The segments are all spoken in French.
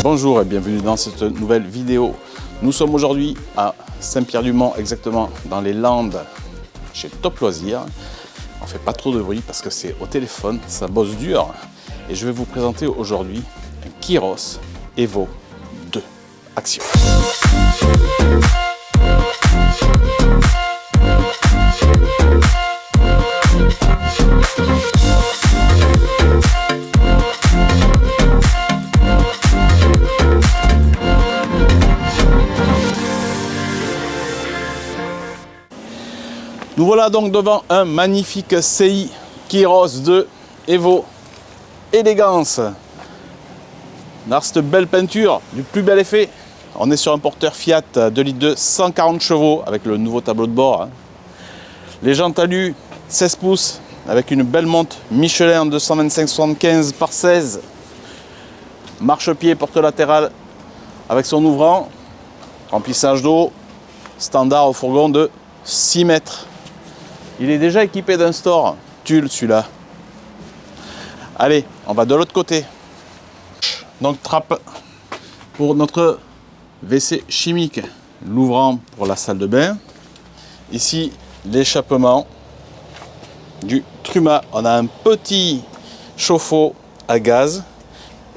Bonjour et bienvenue dans cette nouvelle vidéo. Nous sommes aujourd'hui à Saint-Pierre-du-Mont, exactement dans les Landes, chez Top Loisirs. On fait pas trop de bruit parce que c'est au téléphone, ça bosse dur. Et je vais vous présenter aujourd'hui un Kyros Evo 2 Action. Nous voilà donc devant un magnifique CI Kyros 2 Evo Élégance. Dans cette belle peinture, du plus bel effet. On est sur un porteur Fiat 2 litres de 140 chevaux avec le nouveau tableau de bord. Les jantes alu 16 pouces avec une belle monte Michelin 225/75 par 16. Marchepied porte latérale avec son ouvrant. Remplissage d'eau standard au fourgon de 6 mètres. Il est déjà équipé d'un store tulle celui-là. Allez, on va de l'autre côté. Donc trappe pour notre WC chimique. L'ouvrant pour la salle de bain. Ici, l'échappement du Truma. On a un petit chauffe-eau à gaz.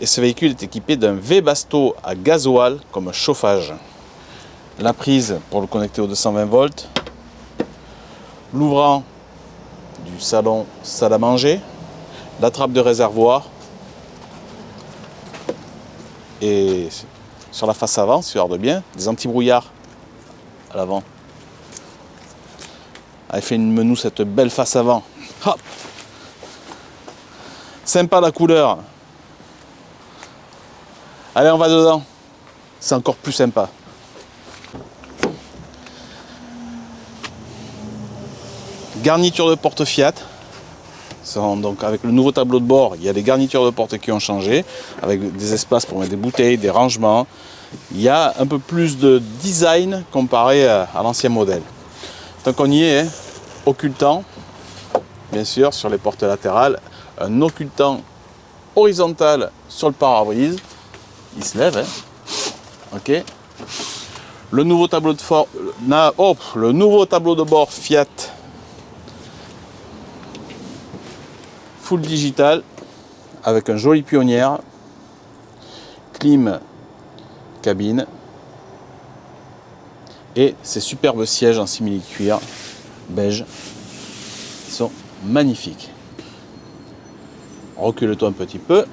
Et ce véhicule est équipé d'un Webasto à gasoil comme chauffage. La prise pour le connecter au 220 volts. L'ouvrant du salon salle à manger, la trappe de réservoir et sur la face avant, si tu regardes bien, des anti-brouillards à l'avant. Elle fait une menou cette belle face avant. Hop. Sympa la couleur. Allez, on va dedans. C'est encore plus sympa. Garniture de porte Fiat. Donc avec le nouveau tableau de bord, il y a des garnitures de porte qui ont changé, avec des espaces pour mettre des bouteilles, des rangements. Il y a un peu plus de design comparé à l'ancien modèle. Tant qu'on y est, occultant, bien sûr, sur les portes latérales, un occultant horizontal sur le pare-brise. Il se lève, hein. Ok. Le nouveau tableau de bord Fiat full digital avec un joli pionnière, clim cabine et ces superbes sièges en simili-cuir beige qui sont magnifiques. Recule-toi un petit peu.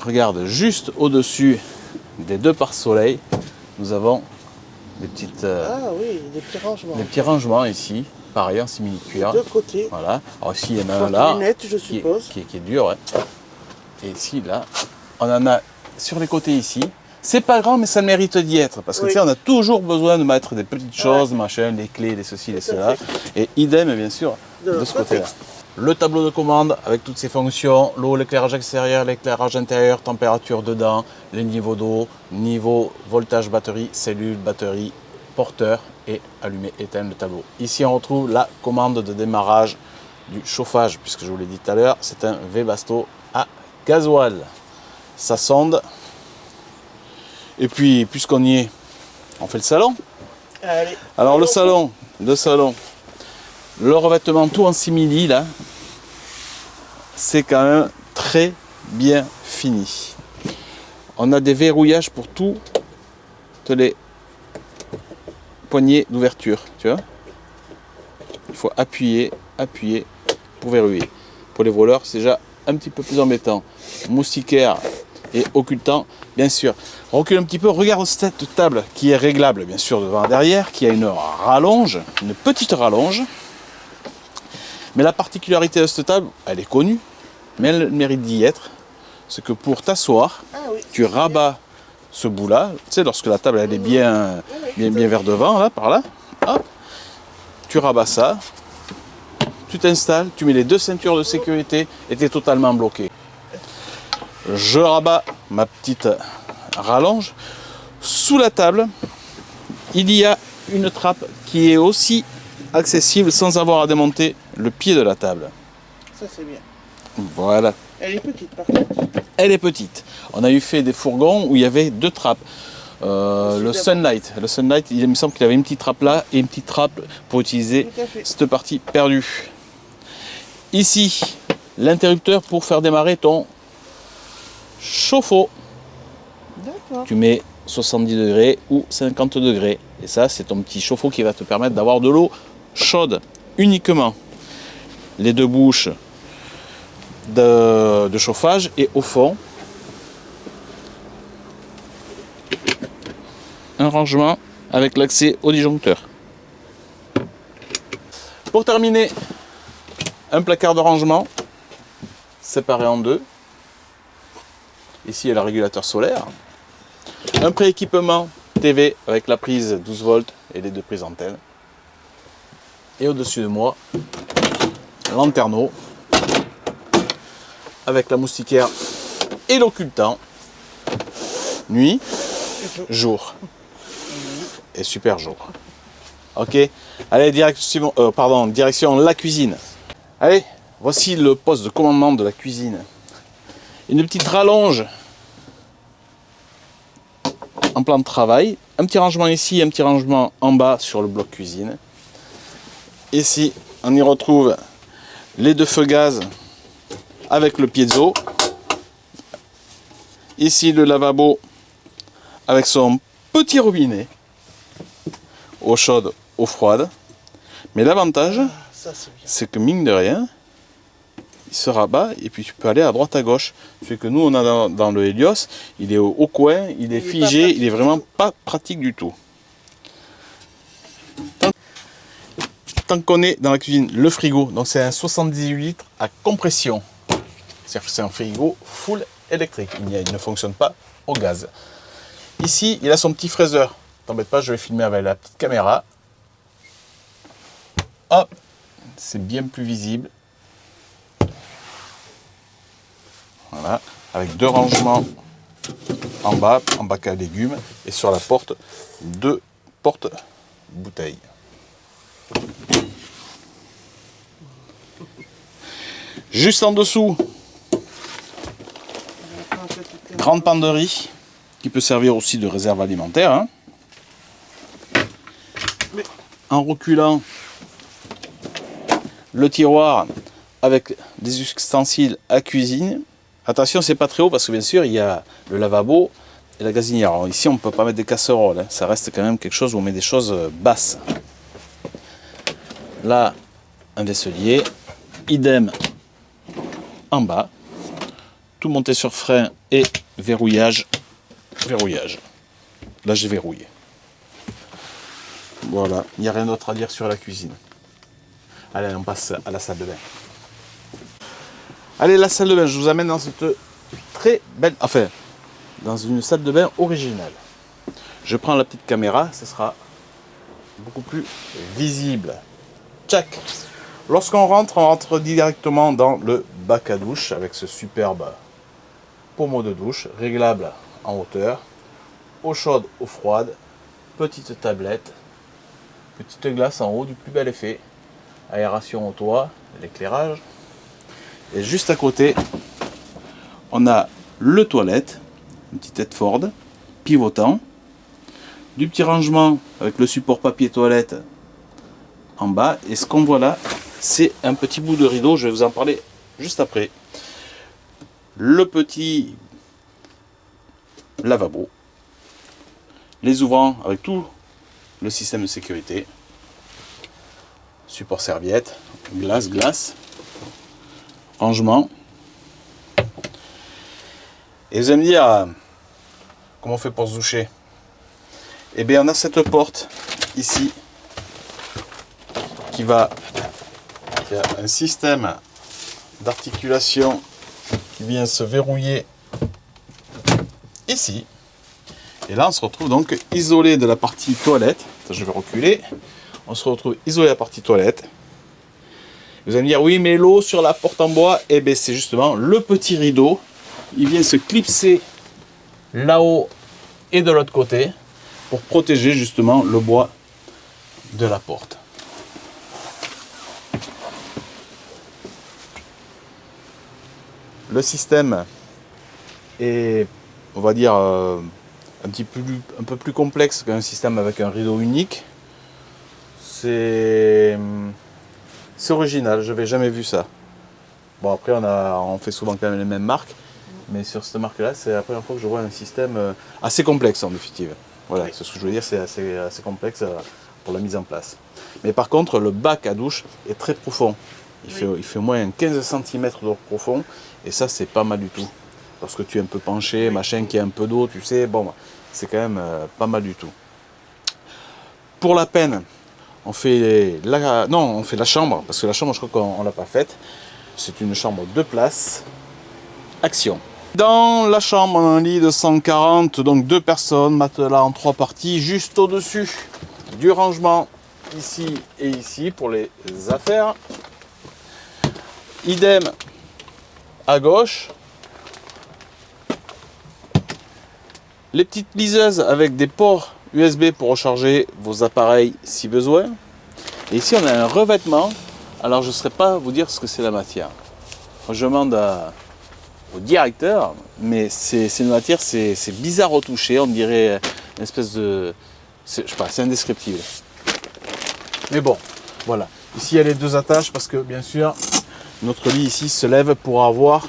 Regarde juste au-dessus des deux pare-soleil, nous avons des petites des petits rangements ici. Pareil en simili-cuir. De côté. Voilà. Alors ici, il y en a un là je suppose. Qui est dur. Ouais. Et ici, là, on en a sur les côtés ici. C'est pas grand, mais ça mérite d'y être. Parce que tu sais, on a toujours besoin de mettre des petites choses, machin, les clés, les ceci, les cela. Et idem, bien sûr, de ce côté-là. Le tableau de commande avec toutes ses fonctions, l'eau, l'éclairage extérieur, l'éclairage intérieur, température dedans, les niveaux d'eau, niveau voltage batterie, cellule, batterie, porteur et allumer, éteindre le tableau. Ici, on retrouve la commande de démarrage du chauffage, puisque je vous l'ai dit tout à l'heure, c'est un Webasto à gasoil. Ça sonde. Et puis, puisqu'on y est, on fait le salon. Allez. Alors, le salon, le revêtement tout en simili, là, c'est quand même très bien fini. On a des verrouillages pour toutes les poignée d'ouverture, tu vois. Il faut appuyer pour verrouiller. Pour les voleurs, c'est déjà un petit peu plus embêtant. Moustiquaire et occultant, bien sûr. Recule un petit peu, regarde cette table qui est réglable, bien sûr, devant et derrière, qui a une rallonge, une petite rallonge. Mais la particularité de cette table, elle est connue, mais elle mérite d'y être. C'est que pour t'asseoir, tu rabats ce bout-là, tu sais, lorsque la table elle est bien vers devant, là, par là, hop, tu rabats ça, tu t'installes, tu mets les deux ceintures de sécurité et tu es totalement bloqué. Je rabats ma petite rallonge. Sous la table, il y a une trappe qui est aussi accessible sans avoir à démonter le pied de la table. Ça c'est bien. Voilà, Elle est petite par contre. Elle est petite. On a eu fait des fourgons où il y avait 2 trappes. Le Sunlight, il me semble qu'il avait une petite trappe là et une petite trappe pour utiliser cette partie perdue. Ici, l'interrupteur pour faire démarrer ton chauffe-eau. Tu mets 70 degrés ou 50 degrés. Et ça, c'est ton petit chauffe-eau qui va te permettre d'avoir de l'eau chaude uniquement. Les 2 bouches de chauffage et au fond, un rangement avec l'accès au disjoncteur. Pour terminer, un placard de rangement séparé en 2. Ici, il y a le régulateur solaire. Un prééquipement TV avec la prise 12 volts et les 2 prises antennes. Et au-dessus de moi, lanterneau avec la moustiquaire et l'occultant. Nuit, jour. Et super jour. Ok, allez, direction la cuisine. Allez, voici le poste de commandement de la cuisine. Une petite rallonge en plan de travail. Un petit rangement ici, un petit rangement en bas sur le bloc cuisine. Ici, on y retrouve les 2 feux gaz avec le piezo. Ici, le lavabo avec son petit robinet. Eau chaude, eau froide. Mais l'avantage, c'est que mine de rien, il se rabat et puis tu peux aller à droite à gauche. Ce que nous on a dans le Helios, il est au coin, il est figé, il est vraiment pas pratique du tout. Tant qu'on est dans la cuisine, le frigo, donc c'est un 78 litres à compression. C'est-à-dire que c'est un frigo full électrique, il ne fonctionne pas au gaz. Ici, il a son petit fraiseur. T'embête pas, je vais filmer avec la petite caméra. Hop, c'est bien plus visible. Voilà, avec 2 rangements en bas à légumes, et sur la porte, 2 portes bouteilles. Juste en dessous, grande penderie qui peut servir aussi de réserve alimentaire. Hein. En reculant, le tiroir avec des ustensiles à cuisine. Attention, c'est pas très haut parce que bien sûr il y a le lavabo et la gazinière. Alors ici on ne peut pas mettre des casseroles, hein. Ça reste quand même quelque chose où on met des choses basses. Là, un vaisselier, idem en bas, tout monté sur frein et verrouillage. Là j'ai verrouillé. Voilà, il n'y a rien d'autre à dire sur la cuisine. Allez, on passe à la salle de bain. Allez, la salle de bain, je vous amène dans cette très belle... Enfin, dans une salle de bain originale. Je prends la petite caméra, ce sera beaucoup plus visible. Tchac. Lorsqu'on rentre, on rentre directement dans le bac à douche avec ce superbe pommeau de douche, réglable en hauteur, eau chaude, eau froide, petite tablette, petite glace en haut du plus bel effet, aération au toit, l'éclairage. Et juste à côté, on a le toilette, une petite tête Ford, pivotant, du petit rangement avec le support papier toilette en bas. Et ce qu'on voit là, c'est un petit bout de rideau, je vais vous en parler juste après. Le petit lavabo, les ouvrants avec tout le système de sécurité, support serviette, glace, rangement. Et vous allez me dire, comment on fait pour se doucher? Eh bien, on a cette porte ici qui a un système d'articulation qui vient se verrouiller ici. Et là, on se retrouve donc isolé de la partie toilette. Je vais reculer. On se retrouve isolé de la partie toilette. Vous allez me dire, oui, mais l'eau sur la porte en bois, eh bien, c'est justement le petit rideau. Il vient se clipser là-haut et de l'autre côté pour protéger justement le bois de la porte. Le système est, on va dire, un peu plus complexe qu'un système avec un rideau unique. C'est original, je n'avais jamais vu ça. Bon, après, on fait souvent quand même les mêmes marques, mais sur cette marque-là, c'est la première fois que je vois un système assez complexe en définitive. Voilà, c'est ce que je veux dire, c'est assez complexe pour la mise en place. Mais par contre, le bac à douche est très profond. Il fait au moins 15 cm d'eau profond, et ça, c'est pas mal du tout. Lorsque tu es un peu penché, machin, qu'il y a un peu d'eau, tu sais, bon, c'est quand même pas mal du tout. Pour la peine, on fait la chambre, parce que la chambre, je crois qu'on ne l'a pas faite. C'est une chambre 2 places. Action. Dans la chambre, on a un lit de 140, donc 2 personnes, matelas en 3 parties, juste au-dessus du rangement, ici et ici, pour les affaires. Idem à gauche. Les petites liseuses avec des ports USB pour recharger vos appareils si besoin. Et ici, on a un revêtement. Alors, je ne saurais pas vous dire ce que c'est la matière. Je demande au directeur, mais c'est une matière, c'est bizarre retouché. On dirait une espèce de... Je sais pas, c'est indescriptible. Mais bon, voilà. Ici, il y a les 2 attaches parce que, bien sûr, notre lit ici se lève pour avoir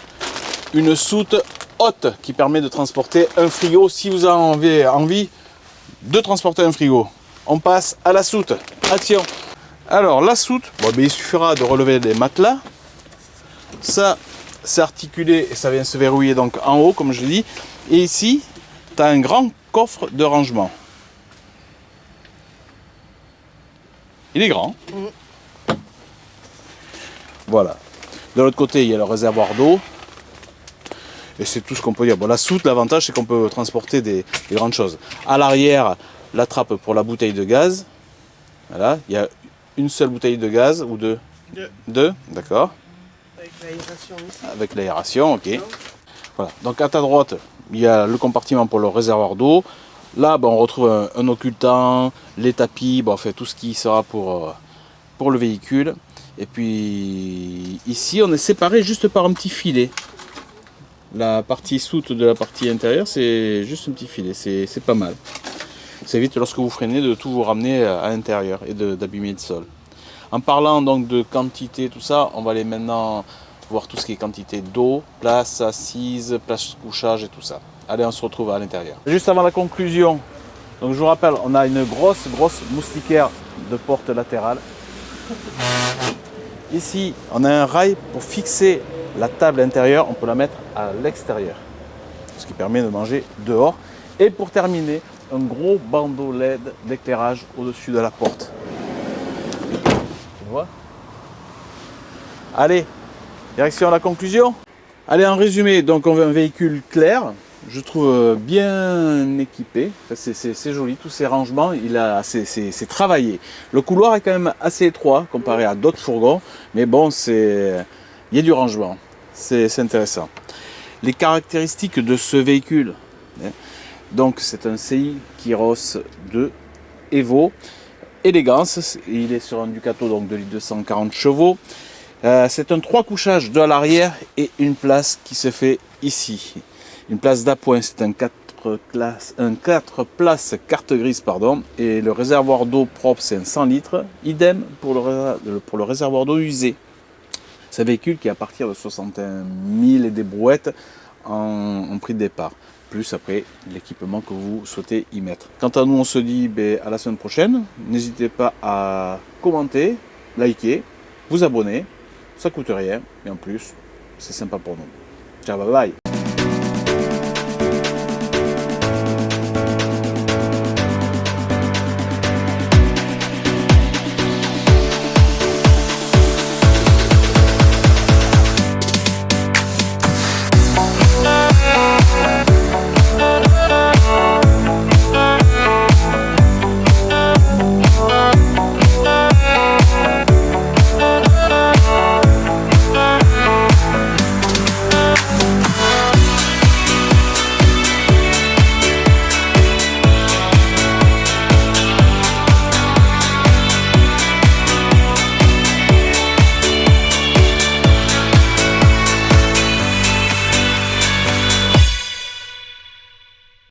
une soute haute qui permet de transporter un frigo si vous avez envie de transporter un frigo. On passe à la soute. Action. Alors la soute, il suffira de relever les matelas. Ça, c'est articulé et ça vient se verrouiller donc en haut, comme je l'ai dit. Et ici, tu as un grand coffre de rangement. Il est grand. Voilà. De l'autre côté, il y a le réservoir d'eau. Et c'est tout ce qu'on peut dire. Bon, la soute, l'avantage, c'est qu'on peut transporter des grandes choses. À l'arrière, la trappe pour la bouteille de gaz. Voilà, il y a une seule bouteille de gaz ou deux? Deux, d'accord. Avec l'aération ici. Avec l'aération, ok. Voilà, donc à ta droite, il y a le compartiment pour le réservoir d'eau. Là, on retrouve un occultant, les tapis, fait tout ce qui sera pour le véhicule. Et puis ici, on est séparé juste par un petit filet. La partie soute de la partie intérieure, c'est juste un petit filet, c'est pas mal. Ça évite lorsque vous freinez de tout vous ramener à l'intérieur et d'abîmer le sol. En parlant donc de quantité, tout ça, on va aller maintenant voir tout ce qui est quantité d'eau, place assise, place couchage et tout ça. Allez, on se retrouve à l'intérieur. Juste avant la conclusion, donc je vous rappelle, on a une grosse moustiquaire de porte latérale. Ici, on a un rail pour fixer la table intérieure, on peut la mettre à l'extérieur, ce qui permet de manger dehors. Et pour terminer, un gros bandeau LED d'éclairage au-dessus de la porte. Tu vois? Allez, direction à la conclusion. Allez, en résumé, donc on veut un véhicule clair, je trouve bien équipé, c'est joli, tous ces rangements, c'est travaillé. Le couloir est quand même assez étroit comparé à d'autres fourgons, mais bon, il y a du rangement, c'est intéressant. Les caractéristiques de ce véhicule, donc c'est un CI Kairos 2 Evo, élégance, il est sur un Ducato donc de 240 chevaux. C'est un 3 couchages, 2 à l'arrière et une place qui se fait ici. Une place d'appoint, c'est un 4 places carte grise, pardon, et le réservoir d'eau propre, c'est un 100 litres. Idem pour le réservoir d'eau usé. C'est un véhicule qui est à partir de 61 000 et des brouettes en prix de départ. Plus après l'équipement que vous souhaitez y mettre. Quant à nous, on se dit à la semaine prochaine. N'hésitez pas à commenter, liker, vous abonner. Ça coûte rien, et en plus, c'est sympa pour nous. Ciao, bye bye.